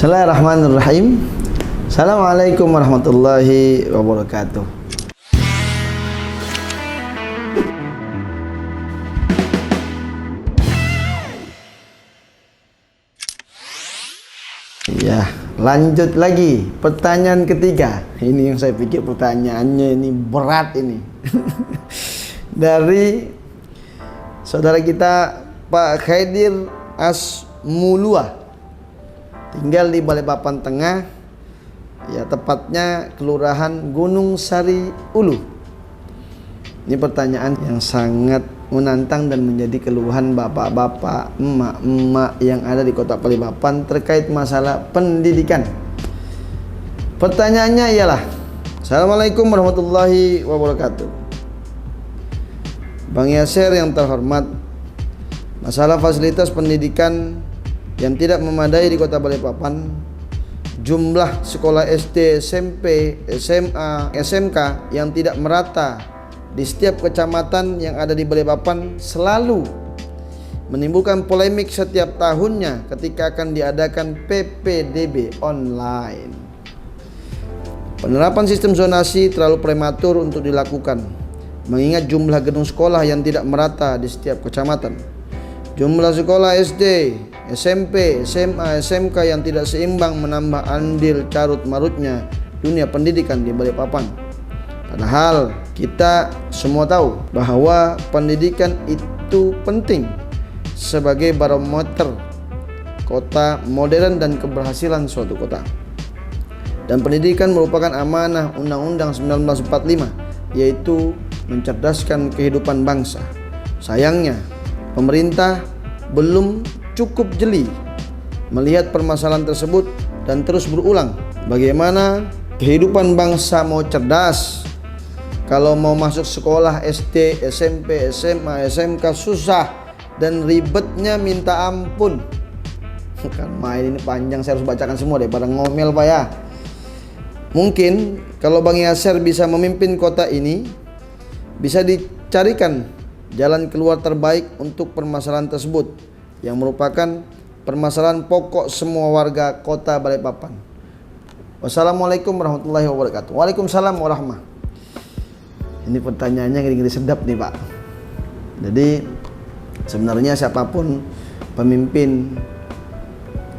Bismillahirrahmanirrahim. Assalamualaikum warahmatullahi wabarakatuh. Ya, lanjut lagi pertanyaan ketiga. Ini yang saya pikir pertanyaannya ini berat ini. Dari saudara kita Pak Khaidir Asmulua, tinggal di Balikpapan Tengah, ya tepatnya Kelurahan Gunung Sari Ulu. Ini pertanyaan yang sangat menantang dan menjadi keluhan bapak-bapak, emak-emak yang ada di Kota Balikpapan terkait masalah pendidikan. Pertanyaannya ialah, Assalamualaikum warahmatullahi wabarakatuh. Bang Yasir yang terhormat, masalah fasilitas pendidikan yang tidak memadai di Kota Balikpapan, jumlah sekolah SD, SMP, SMA, SMK yang tidak merata di setiap kecamatan yang ada di Balikpapan selalu menimbulkan polemik setiap tahunnya ketika akan diadakan PPDB online. Penerapan sistem zonasi terlalu prematur untuk dilakukan, mengingat jumlah gedung sekolah yang tidak merata di setiap kecamatan, jumlah sekolah SD, SMP, SMA, SMK yang tidak seimbang menambah andil carut marutnya dunia pendidikan di Balikpapan. Padahal kita semua tahu bahwa pendidikan itu penting sebagai barometer kota modern dan keberhasilan suatu kota. Dan pendidikan merupakan amanah Undang-Undang 1945, yaitu mencerdaskan kehidupan bangsa. Sayangnya, pemerintah belum cukup jeli melihat permasalahan tersebut dan terus berulang. Bagaimana kehidupan bangsa mau cerdas kalau mau masuk sekolah SD, SMP, SMA, SMK susah dan ribetnya minta ampun. Kan main ini panjang, saya harus bacakan semua daripada ngomel Pak ya. Mungkin kalau Bang Yasir bisa memimpin kota ini, bisa dicarikan jalan keluar terbaik untuk permasalahan tersebut yang merupakan permasalahan pokok semua warga Kota Balikpapan. Wassalamualaikum warahmatullahi wabarakatuh. Waalaikumsalam warahmatullahi. Ini pertanyaannya ngeri-ngeri sedap nih Pak. Jadi sebenarnya siapapun pemimpin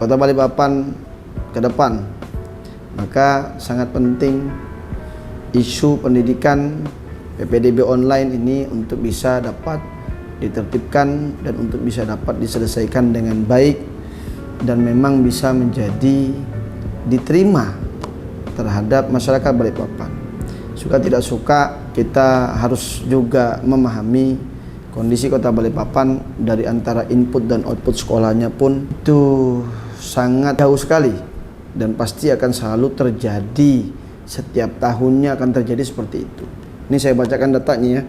Kota Balikpapan ke depan, maka sangat penting isu pendidikan PPDB online ini untuk bisa dapat ditertibkan dan untuk bisa dapat diselesaikan dengan baik dan memang bisa menjadi diterima terhadap masyarakat Balikpapan. Suka tidak suka, kita harus juga memahami kondisi Kota Balikpapan dari antara input dan output sekolahnya pun itu sangat jauh sekali dan pasti akan selalu terjadi, setiap tahunnya akan terjadi seperti itu. Ini saya bacakan datanya ya,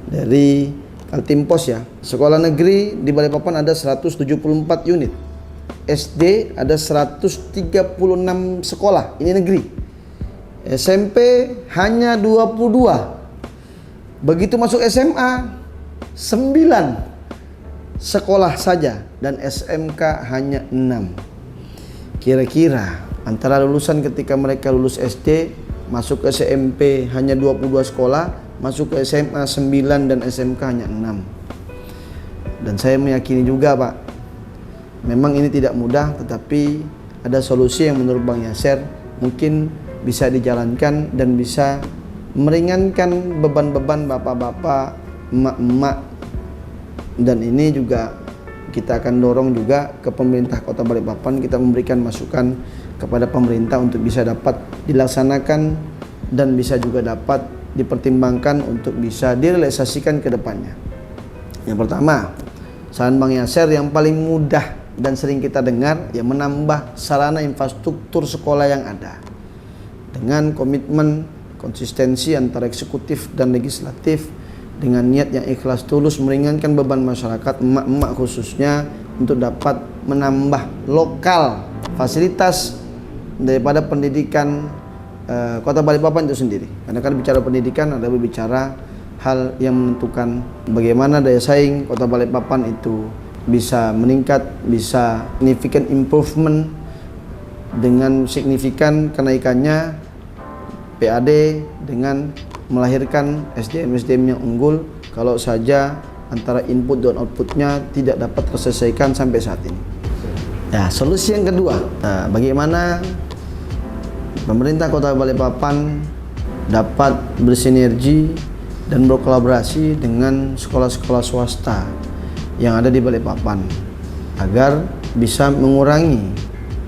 dari Kaltimpos ya. Sekolah negeri di Balikpapan ada 174 unit. SD ada 136 sekolah, ini negeri. SMP hanya 22. Begitu masuk SMA 9 sekolah saja dan SMK hanya 6. Kira-kira antara lulusan ketika mereka lulus SD masuk ke SMP hanya 22 sekolah, masuk ke SMA 9 dan SMK hanya 6. Dan saya meyakini juga Pak, memang ini tidak mudah, tetapi ada solusi yang menurut Bang Yasir mungkin bisa dijalankan dan bisa meringankan beban-beban bapak-bapak, emak-emak. Dan ini juga kita akan dorong juga ke pemerintah Kota Balikpapan, kita memberikan masukan kepada pemerintah untuk bisa dapat dilaksanakan dan bisa juga dapat dipertimbangkan untuk bisa direalisasikan ke depannya. Yang pertama, saran Bang Yasir yang paling mudah dan sering kita dengar, ya menambah sarana infrastruktur sekolah yang ada. Dengan komitmen konsistensi antara eksekutif dan legislatif, dengan niat yang ikhlas tulus meringankan beban masyarakat, emak-emak khususnya, untuk dapat menambah lokal fasilitas daripada pendidikan Kota Balikpapan itu sendiri. Karena kan bicara pendidikan adalah berbicara hal yang menentukan bagaimana daya saing Kota Balikpapan itu bisa meningkat, bisa significant improvement dengan signifikan kenaikannya PAD dengan melahirkan SDM-SDM yang unggul kalau saja antara input dan outputnya tidak dapat terselesaikan sampai saat ini. Ya, solusi yang kedua, bagaimana pemerintah Kota Balikpapan dapat bersinergi dan berkolaborasi dengan sekolah-sekolah swasta yang ada di Balikpapan agar bisa mengurangi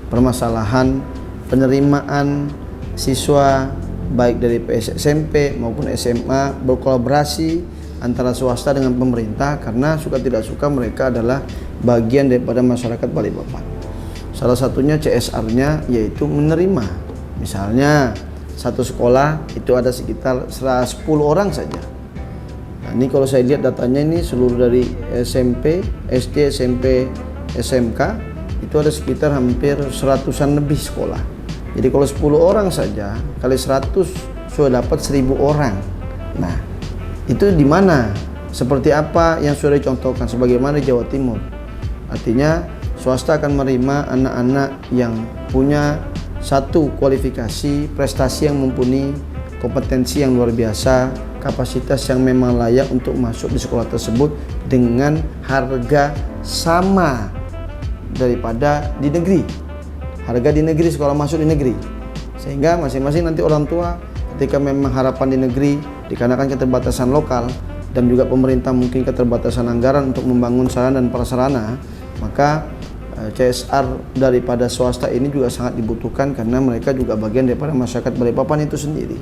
permasalahan penerimaan siswa baik dari SMP maupun SMA, berkolaborasi antara swasta dengan pemerintah, karena suka tidak suka mereka adalah bagian daripada masyarakat Balikpapan. Salah satunya CSR-nya yaitu menerima, misalnya satu sekolah itu ada sekitar 10 orang saja. Nah, ini kalau saya lihat datanya ini seluruh dari SMP, SD, SMP, SMK itu ada sekitar hampir 100-an lebih sekolah. Jadi kalau 10 orang saja kali 100 sudah dapat 1000 orang. Nah, itu di mana? Seperti apa yang sudah dicontohkan sebagaimana di Jawa Timur. Artinya swasta akan menerima anak-anak yang punya satu kualifikasi, prestasi yang mumpuni, kompetensi yang luar biasa, kapasitas yang memang layak untuk masuk di sekolah tersebut dengan harga sama daripada di negeri. Harga di negeri, sekolah masuk di negeri, sehingga masing-masing nanti orang tua ketika memang harapan di negeri dikarenakan keterbatasan lokal dan juga pemerintah mungkin keterbatasan anggaran untuk membangun sarana dan prasarana, maka CSR daripada swasta ini juga sangat dibutuhkan karena mereka juga bagian daripada masyarakat Balikpapan itu sendiri.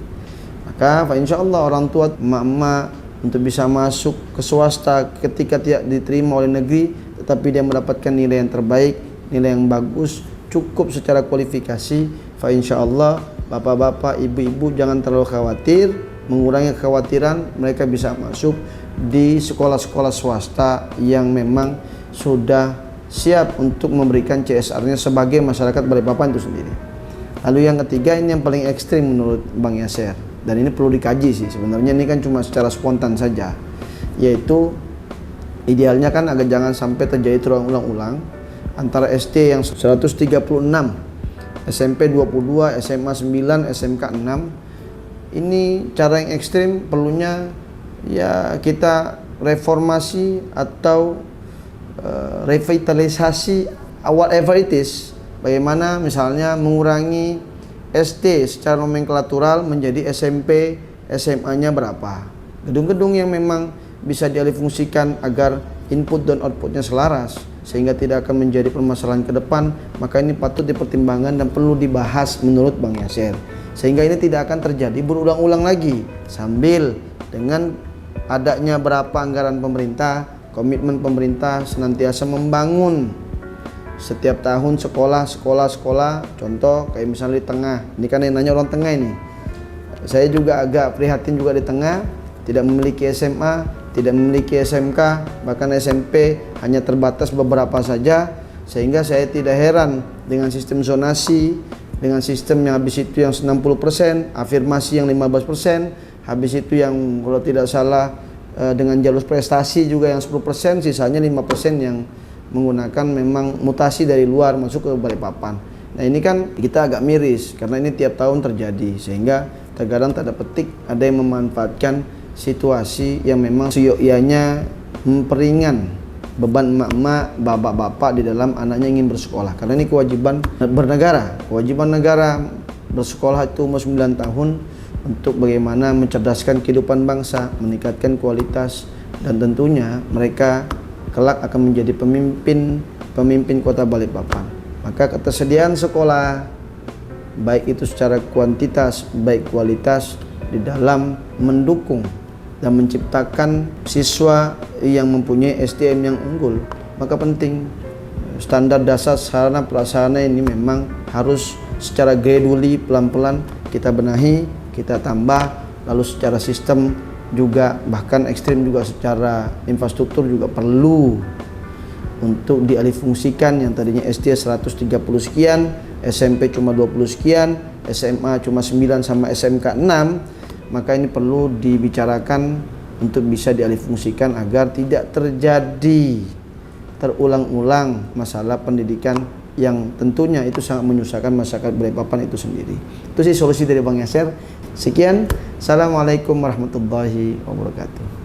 Maka insya Allah orang tua emak-emak untuk bisa masuk ke swasta ketika tidak diterima oleh negeri tetapi dia mendapatkan nilai yang terbaik, nilai yang bagus, cukup secara kualifikasi, insya Allah bapak-bapak, ibu-ibu jangan terlalu khawatir, mengurangi kekhawatiran, mereka bisa masuk di sekolah-sekolah swasta yang memang sudah siap untuk memberikan CSR-nya sebagai masyarakat Balikpapan itu sendiri. Lalu yang ketiga, ini yang paling ekstrim menurut Bang Yaser, dan ini perlu dikaji sih sebenarnya, ini kan cuma secara spontan saja, yaitu idealnya kan agar jangan sampai terjadi terulang-ulang antara SD yang 136, SMP 22, SMA 9, SMK 6. Ini cara yang ekstrim, perlunya ya kita reformasi atau revitalisasi whatever it is. Bagaimana misalnya mengurangi SD secara nomenklatural menjadi SMP, SMA-nya berapa. Gedung-gedung yang memang bisa dialihfungsikan agar input dan outputnya selaras sehingga tidak akan menjadi permasalahan ke depan, maka ini patut dipertimbangkan dan perlu dibahas menurut Bang Yaser, sehingga ini tidak akan terjadi berulang-ulang lagi, sambil dengan adanya berapa anggaran pemerintah, komitmen pemerintah senantiasa membangun setiap tahun sekolah, contoh kayak misalnya di Tengah, ini kan yang nanya orang Tengah ini, saya juga agak prihatin juga di Tengah, tidak memiliki SMA, tidak memiliki SMK, bahkan SMP hanya terbatas beberapa saja, sehingga saya tidak heran dengan sistem zonasi, dengan sistem yang habis itu yang 60%, afirmasi yang 15%, habis itu yang kalau tidak salah dengan jalur prestasi juga yang 10%, sisanya 5% yang menggunakan memang mutasi dari luar masuk ke Balikpapan. Nah ini kan kita agak miris karena ini tiap tahun terjadi, sehingga terkadang tanda petik ada yang memanfaatkan situasi yang memang seyogyanya memperingan beban emak-emak, bapak-bapak di dalam anaknya ingin bersekolah, karena ini kewajiban bernegara, kewajiban negara bersekolah itu umur 9 tahun untuk bagaimana mencerdaskan kehidupan bangsa, meningkatkan kualitas, dan tentunya mereka kelak akan menjadi pemimpin kota Balikpapan. Maka ketersediaan sekolah baik itu secara kuantitas baik kualitas di dalam mendukung dan menciptakan siswa yang mempunyai SDM yang unggul, maka penting standar dasar sarana prasarana ini memang harus secara gradually, pelan-pelan kita benahi, kita tambah, lalu secara sistem juga, bahkan ekstrim juga secara infrastruktur juga perlu untuk dialihfungsikan. Yang tadinya SD 130 sekian, SMP cuma 20 sekian, SMA cuma 9 sama SMK 6, maka ini perlu dibicarakan untuk bisa dialihfungsikan agar tidak terjadi terulang-ulang masalah pendidikan yang tentunya itu sangat menyusahkan masyarakat Balikpapan itu sendiri. Itu sih solusi dari Bang Yaser. Sekian, assalamualaikum warahmatullahi wabarakatuh.